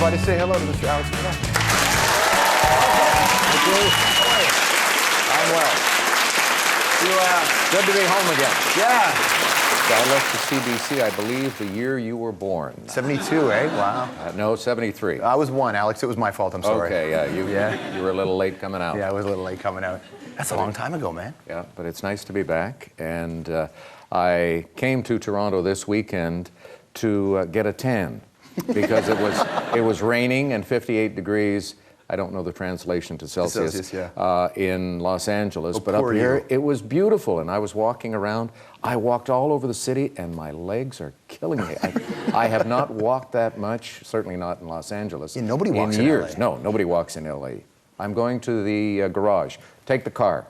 everybody. Say hello to Mr. Alex Trebek. I'm well. Good to be home again. Yeah. So I left the CBC, I believe, the year you were born. 72, eh? Wow. No, 73. I was one, Alex. It was my fault. I'm sorry. Okay, yeah, you were a little late coming out. Yeah, I was a little late coming out. That's a long time ago, man. Yeah, but it's nice to be back. And I came to Toronto this weekend to get a tan because it was raining and 58 degrees. I don't know the translation to Celsius, in Los Angeles, but up here it was beautiful, and I was walking around. I walked all over the city, and my legs are killing me. I have not walked that much, certainly not in Los Angeles. Yeah, nobody walks in years. LA. No, nobody walks in LA. I'm going to the garage. Take the car.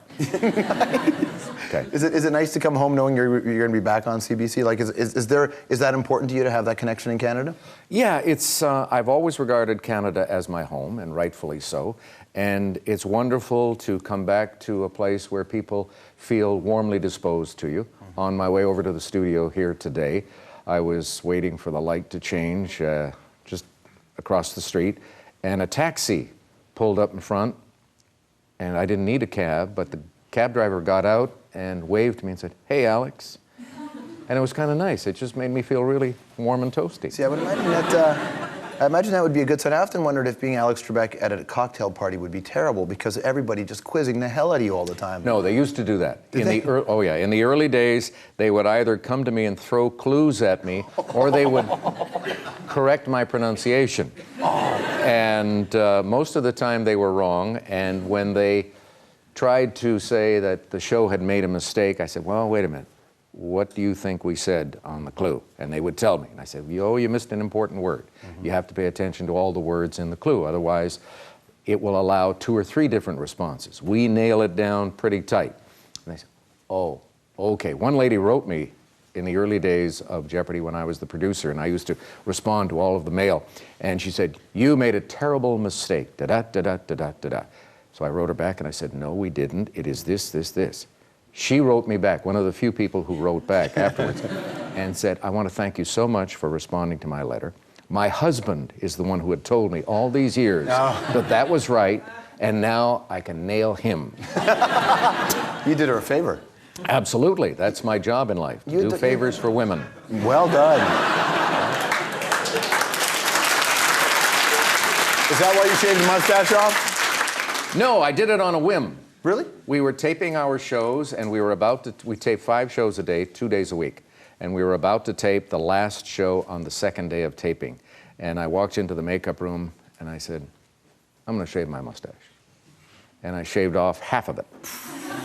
Okay. Is it nice to come home knowing you're going to be back on CBC? Like, is that important to you to have that connection in Canada? Yeah, it's. I've always regarded Canada as my home, and rightfully so. And it's wonderful to come back to a place where people feel warmly disposed to you. On my way over to the studio here today, I was waiting for the light to change just across the street, and a taxi pulled up in front, and I didn't need a cab, but the cab driver got out and waved to me and said, "Hey, Alex." And it was kind of nice. It just made me feel really warm and toasty. See, I would imagine that would be a good sign. I often wondered if being Alex Trebek at a cocktail party would be terrible because everybody just quizzing the hell out of you all the time. No, they used to do that. Did they? Oh yeah, in the early days, they would either come to me and throw clues at me, or they would correct my pronunciation. And most of the time they were wrong, and when they tried to say that the show had made a mistake, I said, well, wait a minute. What do you think we said on the clue? And they would tell me. And I said, oh, you missed an important word. You have to pay attention to all the words in the clue. Otherwise, it will allow 2 or 3 different responses. We nail it down pretty tight. And they said, oh, okay. One lady wrote me in the early days of Jeopardy when I was the producer, and I used to respond to all of the mail. And she said, you made a terrible mistake. Da-da, da-da, da-da, da-da. So I wrote her back and I said, no, we didn't. It is this, this, this. She wrote me back, one of the few people who wrote back afterwards, and said, I want to thank you so much for responding to my letter. My husband is the one who had told me all these years that was right, and now I can nail him. You did her a favor. Absolutely. That's my job in life, to do favors for women. Well done. Is that why you shaved the mustache off? No, I did it on a whim. Really? We were taping our shows, and we tape 5 shows a day, 2 days a week. And we were about to tape the last show on the 2nd day of taping. And I walked into the makeup room, and I said, I'm going to shave my mustache. And I shaved off half of it.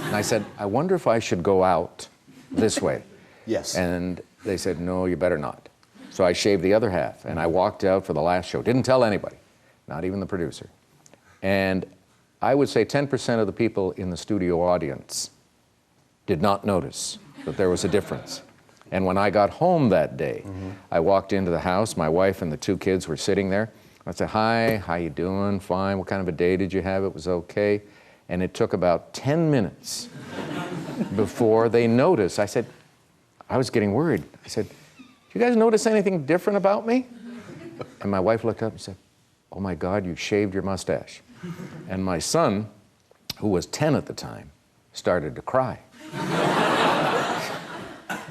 And I said, I wonder if I should go out this way. Yes. And they said, no, you better not. So I shaved the other half, and I walked out for the last show. Didn't tell anybody, not even the producer. And I would say 10% of the people in the studio audience did not notice that there was a difference. And when I got home that day, I walked into the house, my wife and the 2 kids were sitting there. I said, hi, how you doing? Fine. What kind of a day did you have? It was okay. And it took about 10 minutes before they noticed. I said, I was getting worried. I said, you guys notice anything different about me? And my wife looked up and said, oh my God, you shaved your mustache. And my son, who was 10 at the time, started to cry.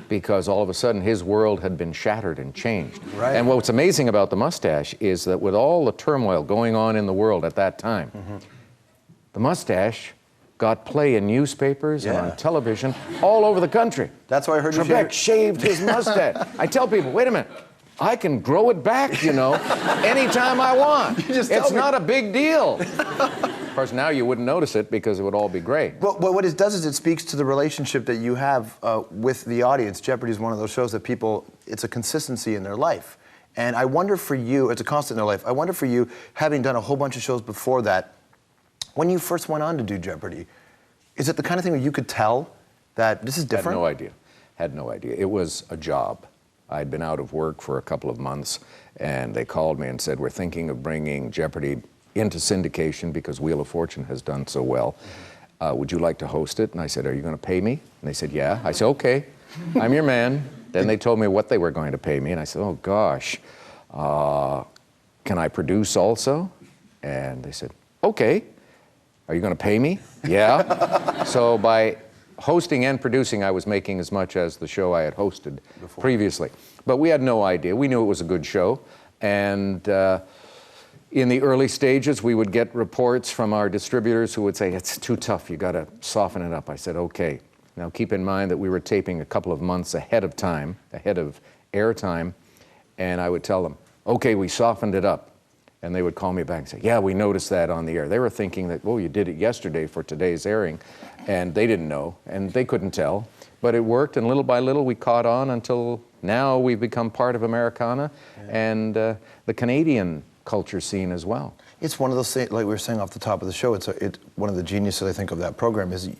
Because all of a sudden his world had been shattered and changed. Right. And what's amazing about the mustache is that with all the turmoil going on in the world at that time, the mustache got play in newspapers and on television all over the country. That's why I heard Trebek shaved his mustache. I tell people, wait a minute. I can grow it back, you know, anytime I want. It's not a big deal. Of course, now you wouldn't notice it because it would all be gray. Well, what it does is it speaks to the relationship that you have with the audience. Jeopardy is one of those shows that people, it's a consistency in their life. And I wonder for you, it's a constant in their life, I wonder for you, having done a whole bunch of shows before that, when you first went on to do Jeopardy, is it the kind of thing where you could tell that this is different? Had no idea. It was a job. I'd been out of work for a couple of months, and they called me and said, we're thinking of bringing Jeopardy into syndication because Wheel of Fortune has done so well. Would you like to host it? And I said, are you going to pay me? And they said, yeah. I said, okay, I'm your man. Then they told me what they were going to pay me, and I said, oh gosh, can I produce also? And they said, okay. Are you going to pay me? Yeah. So by hosting and producing, I was making as much as the show I had hosted previously. But we had no idea. We knew it was a good show. And in the early stages, we would get reports from our distributors who would say, it's too tough, you got to soften it up. I said, okay. Now keep in mind that we were taping a couple of months ahead of time, ahead of airtime, and I would tell them, okay, we softened it up. And they would call me back and say, yeah, we noticed that on the air. They were thinking that, oh, you did it yesterday for today's airing. And they didn't know, and they couldn't tell. But it worked, and little by little we caught on until now we've become part of Americana and the Canadian culture scene as well. It's one of those things, like we were saying off the top of the show, it's one of the geniuses, I think, of that program is you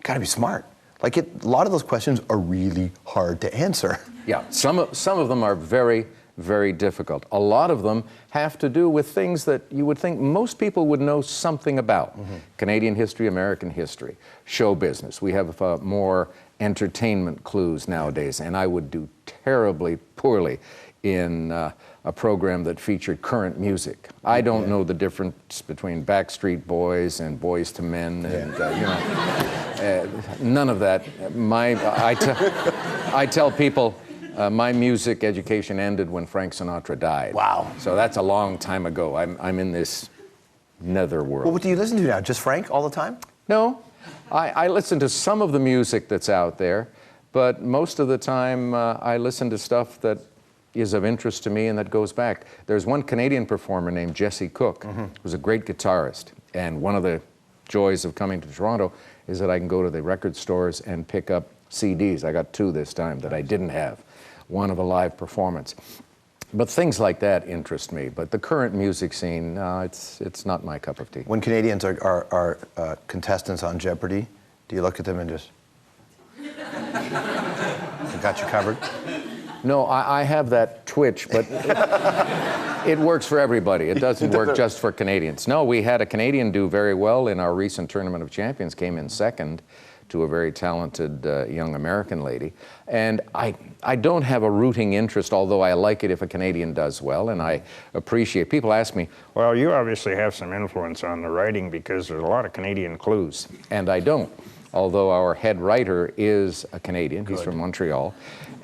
got to be smart. Like a lot of those questions are really hard to answer. Yeah, some of them are very, very difficult. A lot of them have to do with things that you would think most people would know something about. Canadian history, American history, show business. We have more entertainment clues nowadays, and I would do terribly poorly in a program that featured current music. I don't know the difference between Backstreet Boys and Boys to Men, and you know, none of that. I tell people, my music education ended when Frank Sinatra died. Wow. So that's a long time ago. I'm in this netherworld. Well, what do you listen to now? Just Frank all the time? No. I listen to some of the music that's out there, but most of the time I listen to stuff that is of interest to me and that goes back. There's one Canadian performer named Jesse Cook, who's a great guitarist. And one of the joys of coming to Toronto is that I can go to the record stores and pick up CDs. I got 2 this time that I didn't have. One of a live performance. But things like that interest me. But the current music scene, it's not my cup of tea. When Canadians are contestants on Jeopardy, do you look at them and just, I got you covered? No, I have that twitch, but it works for everybody. It doesn't work just for Canadians. No, we had a Canadian do very well in our recent Tournament of Champions, came in second to a very talented young American lady. And I don't have a rooting interest, although I like it if a Canadian does well, and I appreciate. People ask me, well, you obviously have some influence on the writing because there's a lot of Canadian clues. And I don't, although our head writer is a Canadian. Good. He's from Montreal.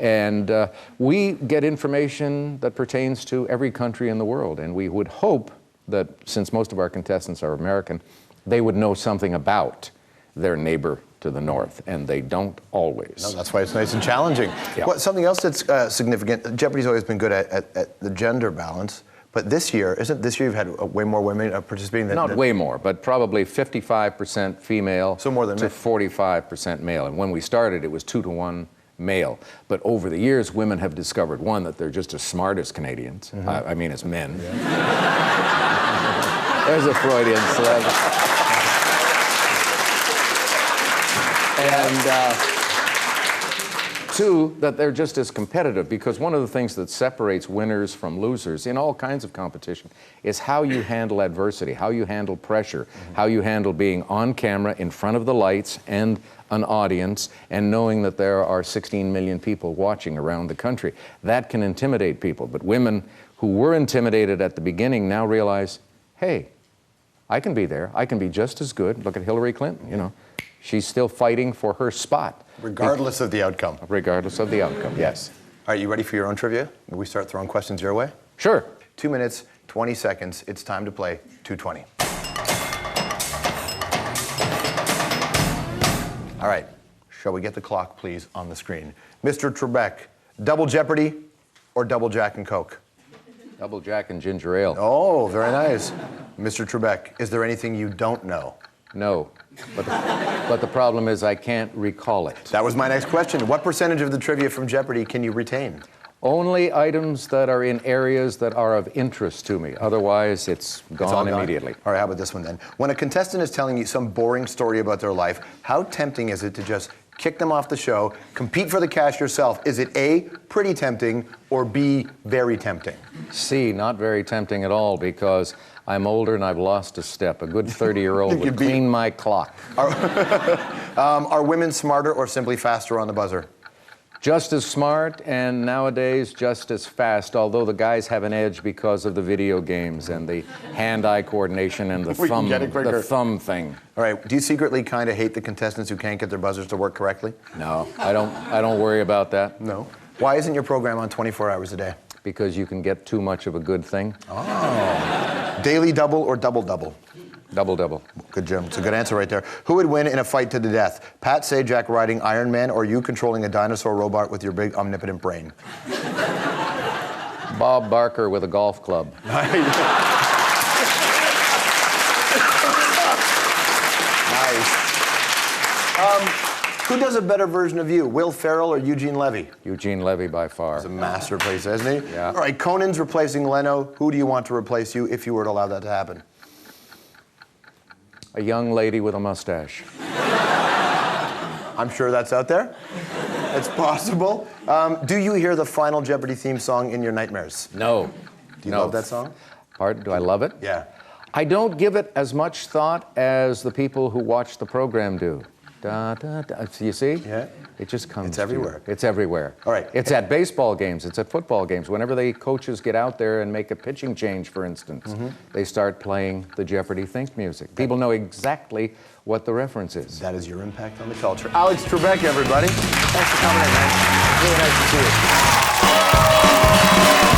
And we get information that pertains to every country in the world. And we would hope that, since most of our contestants are American, they would know something about their neighbor to the north, and they don't always. No, that's why it's nice and challenging. Yeah. Well, something else that's significant, Jeopardy's always been good at the gender balance, but this year, you've had way more women participating than... Not way more, but probably 55% female so more than to 45% male. And when we started, it was 2 to 1 male. But over the years, women have discovered, one, that they're just as smart as Canadians. I mean, as men. Yeah. There's a Freudian slip. And 2, that they're just as competitive, because one of the things that separates winners from losers in all kinds of competition is how you handle adversity, how you handle pressure, how you handle being on camera in front of the lights and an audience, and knowing that there are 16 million people watching around the country. That can intimidate people, but women who were intimidated at the beginning now realize, hey, I can be there, I can be just as good. Look at Hillary Clinton, you know. She's still fighting for her spot. Regardless of the outcome. Regardless of the outcome, yes. All right, you ready for your own trivia? Will we start throwing questions your way? Sure. 2 minutes, 20 seconds. It's time to play 220. All right, shall we get the clock, please, on the screen? Mr. Trebek, double Jeopardy or double Jack and Coke? Double Jack and ginger ale. Oh, very nice. Mr. Trebek, is there anything you don't know? No. But the problem is I can't recall it. That was my next question. What percentage of the trivia from Jeopardy can you retain? Only items that are in areas that are of interest to me. Otherwise, it's gone immediately. All right, how about this one then? When a contestant is telling you some boring story about their life, how tempting is it to just kick them off the show, compete for the cash yourself? Is it A, pretty tempting, or B, very tempting? C, not very tempting at all, because I'm older and I've lost a step. A good 30-year-old would clean my clock. Are women smarter or simply faster on the buzzer? Just as smart and nowadays just as fast, although the guys have an edge because of the video games and the hand-eye coordination and the thumb thing. All right, do you secretly kind of hate the contestants who can't get their buzzers to work correctly? No, I don't worry about that. No. Why isn't your program on 24 hours a day? Because you can get too much of a good thing. Oh. Daily double or double-double? Double-double. Good, Jim. It's a good answer right there. Who would win in a fight to the death? Pat Sajak riding Iron Man or you controlling a dinosaur robot with your big omnipotent brain? Bob Barker with a golf club. Nice. Who does a better version of you, Will Ferrell or Eugene Levy? Eugene Levy by far. He's a masterpiece, isn't he? Yeah. All right, Conan's replacing Leno. Who do you want to replace you if you were to allow that to happen? A young lady with a mustache. I'm sure that's out there. It's possible. Do you hear the final Jeopardy theme song in your nightmares? No. Do you love that song? Pardon? Do I love it? Yeah. I don't give it as much thought as the people who watch the program do. Da, da, da. You see? Yeah. It just comes. It's everywhere. It's everywhere. All right. It's at baseball games. It's at football games. Whenever the coaches get out there and make a pitching change, for instance, they start playing the Jeopardy think music. People know exactly what the reference is. That is your impact on the culture. Alex Trebek, everybody. Thanks for coming in, man. Really nice to see you.